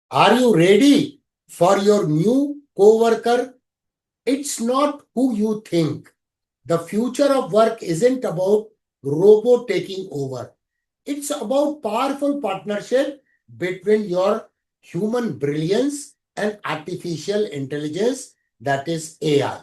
Are you ready for your new coworker? It's not who you think. The future of work isn't about robot taking over. It's about powerful partnership between your human brilliance and artificial intelligence, that is AI.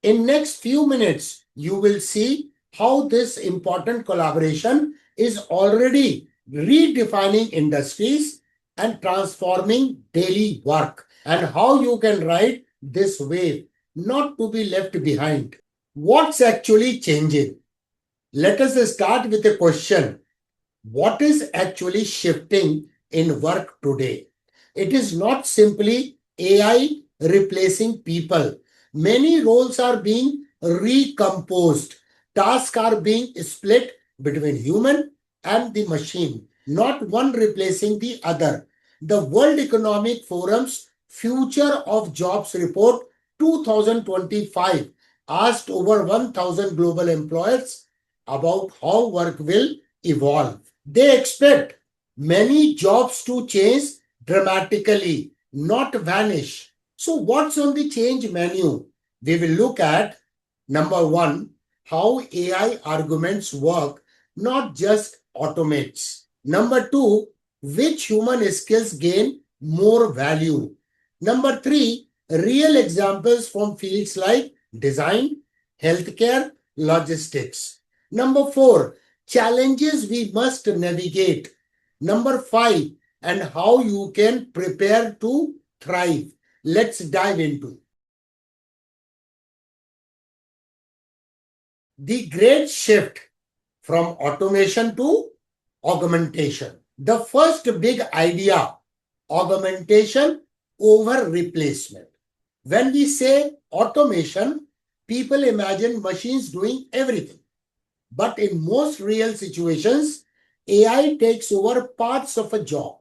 In next few minutes, you will see how this important collaboration is already redefining industries and transforming daily work, and how you can ride this wave not to be left behind. What's actually changing? Let us start with a question. What is actually shifting in work today? It is not simply AI replacing people. Many roles are being recomposed. Tasks are being split between human and the machine, not one replacing the other. The World Economic Forum's Future of Jobs Report 2025 asked over 1,000 global employers about how work will evolve. They expect many jobs to change dramatically, not vanish. So, what's on the change menu? We will look at number one, how AI arguments work, not just automates. Number two, which human skills gain more value. Number three, real examples from fields like design, healthcare, logistics. Number four, challenges we must navigate. Number five, and how you can prepare to thrive. Let's dive into the great shift from automation to augmentation. The first big idea, augmentation over replacement. When we say automation, people imagine machines doing everything. But in most real situations, AI takes over parts of a job,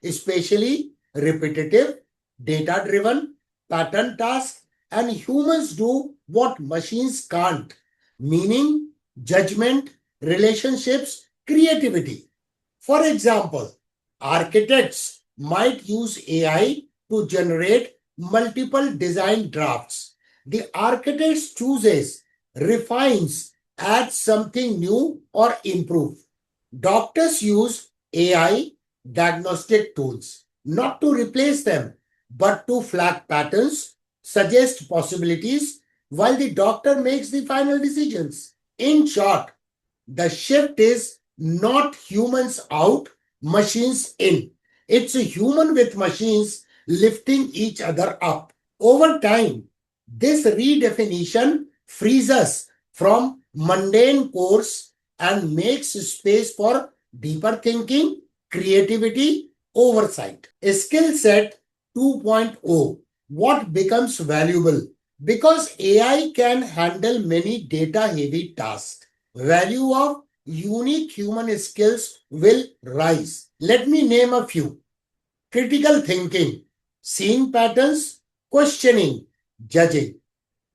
especially repetitive, data driven, pattern tasks, and humans do what machines can't, meaning, judgment, relationships, creativity. For example, architects might use AI to generate multiple design drafts. The architect chooses, refines, add something new or improve. Doctors use AI diagnostic tools not to replace them, but to flag patterns, suggest possibilities, while the doctor makes the final decisions. In short, the shift is not humans out, machines in. It's a human with machines lifting each other up. Over time, this redefinition frees us from mundane course and makes space for deeper thinking, creativity, oversight. Skillset 2.0. What becomes valuable? Because AI can handle many data heavy tasks, value of unique human skills will rise. Let me name a few. Critical thinking, seeing patterns, questioning, judging.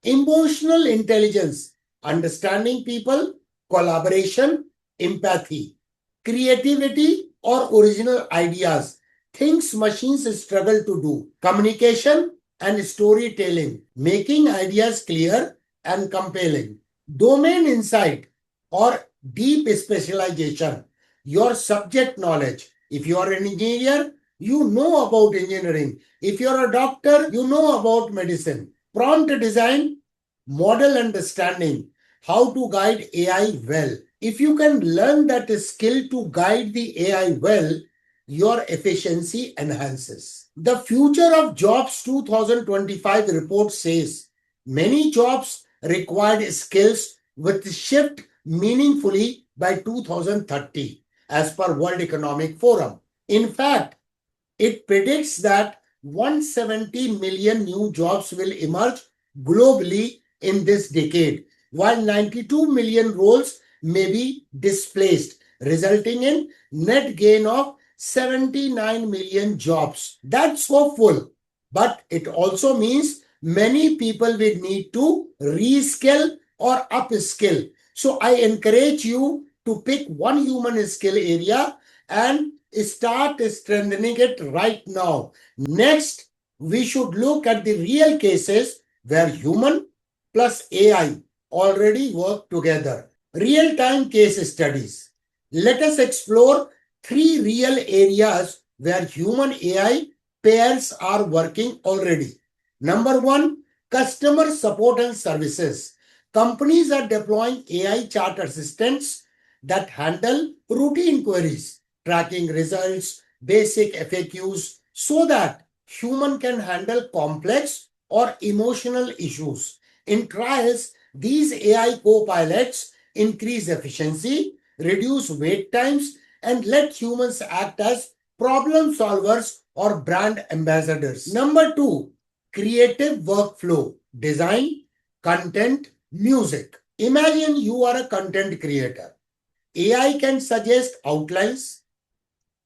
Emotional intelligence, understanding people, collaboration, empathy, creativity or original ideas, things machines struggle to do, communication and storytelling, making ideas clear and compelling, domain insight or deep specialization, your subject knowledge. If you are an engineer, you know about engineering. If you are a doctor, you know about medicine. Prompt design, model understanding, how to guide AI well. If you can learn that skill to guide the AI well, your efficiency enhances. The Future of Jobs 2025 report says many jobs required skills will shift meaningfully by 2030 as per World Economic Forum. In fact, it predicts that 170 million new jobs will emerge globally in this decade, while 92 million roles may be displaced, resulting in net gain of 79 million jobs. That's hopeful, but it also means many people will need to reskill or upskill. So I encourage you to pick one human skill area and Start strengthening it right now. Next, we should look at the real cases where human plus AI already work together. Real-time case studies. Let us explore three real areas where human AI pairs are working already. Number one, customer support and services. Companies are deploying AI chat assistants that handle routine queries, tracking results, basic FAQs, so that human can handle complex or emotional issues. In trials, these AI co-pilots increase efficiency, reduce wait times, and let humans act as problem solvers or brand ambassadors. Number two, creative workflow, design, content, music. Imagine you are a content creator. AI can suggest outlines,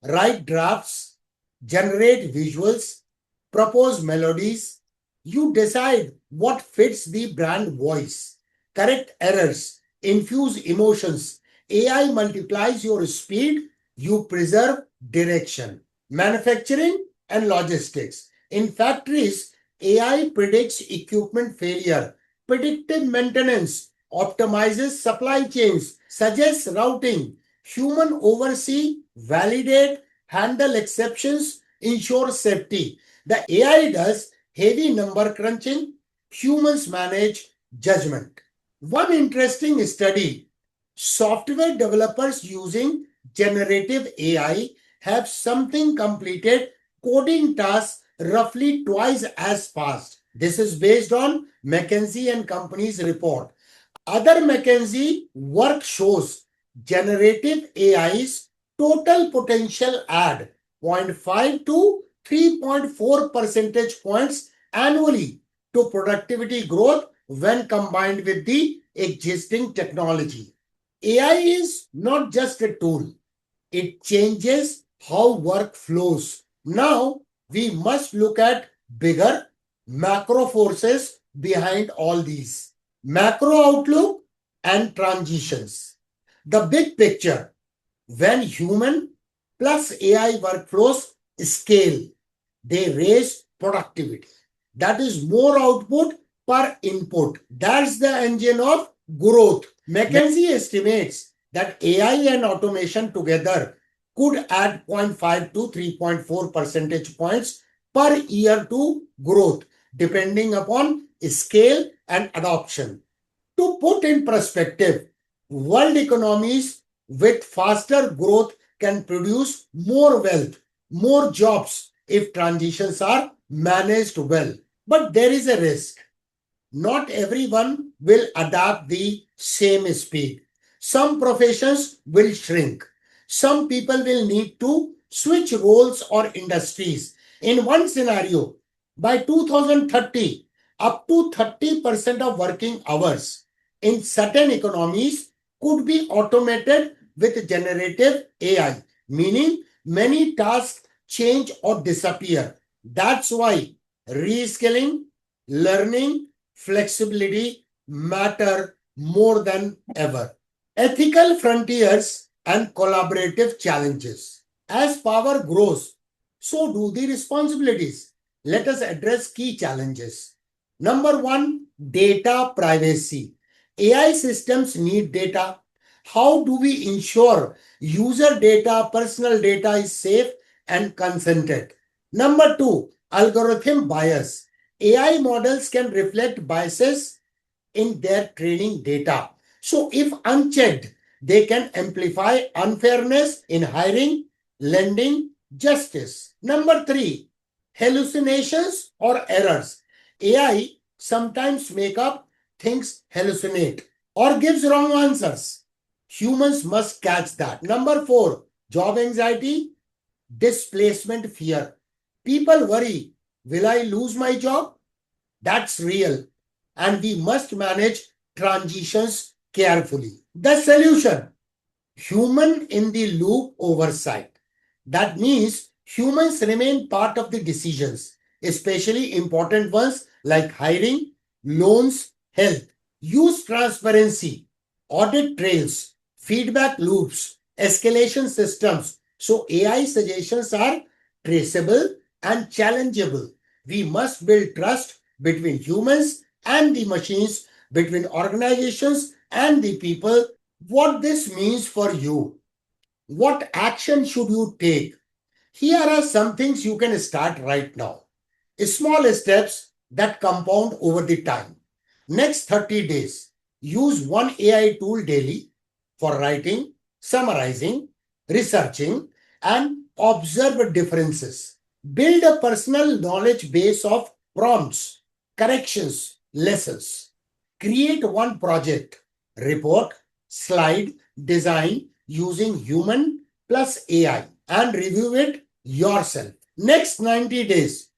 write drafts, generate visuals, propose melodies. You decide what fits the brand voice, correct errors, infuse emotions. AI multiplies your speed, you preserve direction. Manufacturing and logistics. In factories, AI predicts equipment failure, predictive maintenance, optimizes supply chains, suggests routing. Human oversee, validate, handle exceptions, ensure safety. The AI does heavy number crunching, humans manage judgment. One interesting study, software developers using generative AI have something completed coding tasks roughly twice as fast. This is based on McKinsey and Company's report. Other McKinsey work shows generative AI's total potential add zero point 0.5 to 3.4 percentage points annually to productivity growth when combined with the existing technology. AI is not just a tool, it changes how work flows. Now, we must look at bigger macro forces behind all these. Macro outlook and transitions. The big picture, when human plus AI workflows scale, they raise productivity. That is more output per input. That's the engine of growth. McKinsey estimates that AI and automation together could add 0.5 to 3.4 percentage points per year to growth, depending upon scale and adoption. To put in perspective, world economies with faster growth can produce more wealth, more jobs if transitions are managed well. But there is a risk. Not everyone will adapt the same speed. Some professions will shrink. Some people will need to switch roles or industries. In one scenario, by 2030, up to 30% of working hours in certain economies could be automated with generative AI, meaning many tasks change or disappear. That's why reskilling, learning, flexibility matter more than ever. Ethical frontiers and collaborative challenges. As power grows, so do the responsibilities. Let us address key challenges. Number one, data privacy. AI systems need data. How do we ensure user data, personal data is safe and consented? Number two, algorithm bias. AI models can reflect biases in their training data. So, if unchecked, they can amplify unfairness in hiring, lending, justice. Number three, hallucinations or errors. AI sometimes make up things, hallucinate, or gives wrong answers. Humans must catch that. Number four, job anxiety, displacement fear. People worry, will I lose my job? That's real. And we must manage transitions carefully. The solution, human in the loop oversight. That means humans remain part of the decisions, especially important ones like hiring, loans, health. Use transparency, audit trails, feedback loops, escalation systems So AI suggestions are traceable and challengeable. We must build trust between humans and the machines, between organizations and the people. What this means for you? What action should you take? Here are some things you can start right now. Small steps that compound over the time. Next 30 days, use one AI tool daily for writing, summarizing, researching, and observe differences. Build a personal knowledge base of prompts, corrections, lessons. Create one project, report, slide, design using human plus AI and review it yourself. Next 90 days,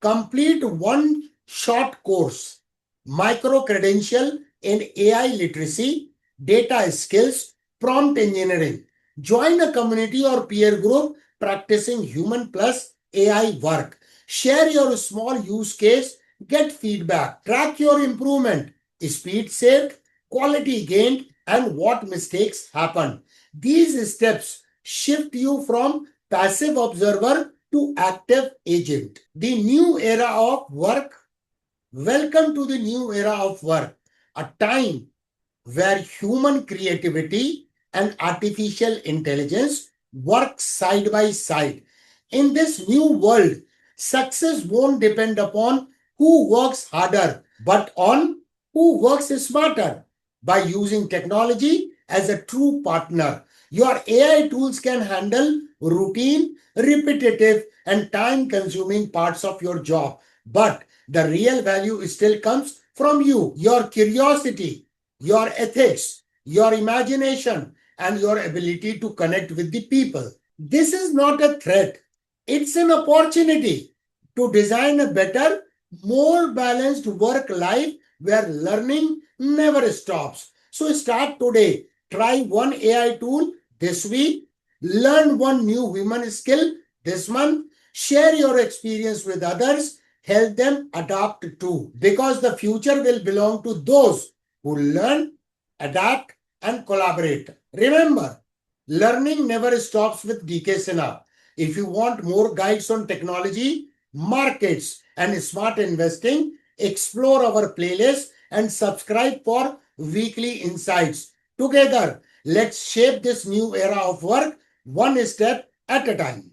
complete one short course, micro credential in AI literacy, data skills, prompt engineering. Join a community or peer group practicing human plus AI work. Share your small use case, get feedback, track your improvement, speed saved, quality gained, and what mistakes happened. These steps shift you from passive observer to active agent. The new era of work. Welcome to the new era of work, a time where human creativity and artificial intelligence work side by side. In this new world, success won't depend upon who works harder, but on who works smarter. By using technology as a true partner, your AI tools can handle routine, repetitive, and time consuming parts of your job. But the real value still comes from you, your curiosity, your ethics, your imagination, and your ability to connect with the people. This is not a threat, it's an opportunity to design a better, more balanced work life where learning never stops. So start today. Try one AI tool this week, learn one new women skill this month, share your experience with others, help them adapt too. Because the future will belong to those who learn, adapt, and collaborate. Remember, learning never stops with D K Sinha. If you want more guides on technology, markets, and smart investing, explore our playlist and subscribe for weekly insights. Together, let's shape this new era of work one step at a time.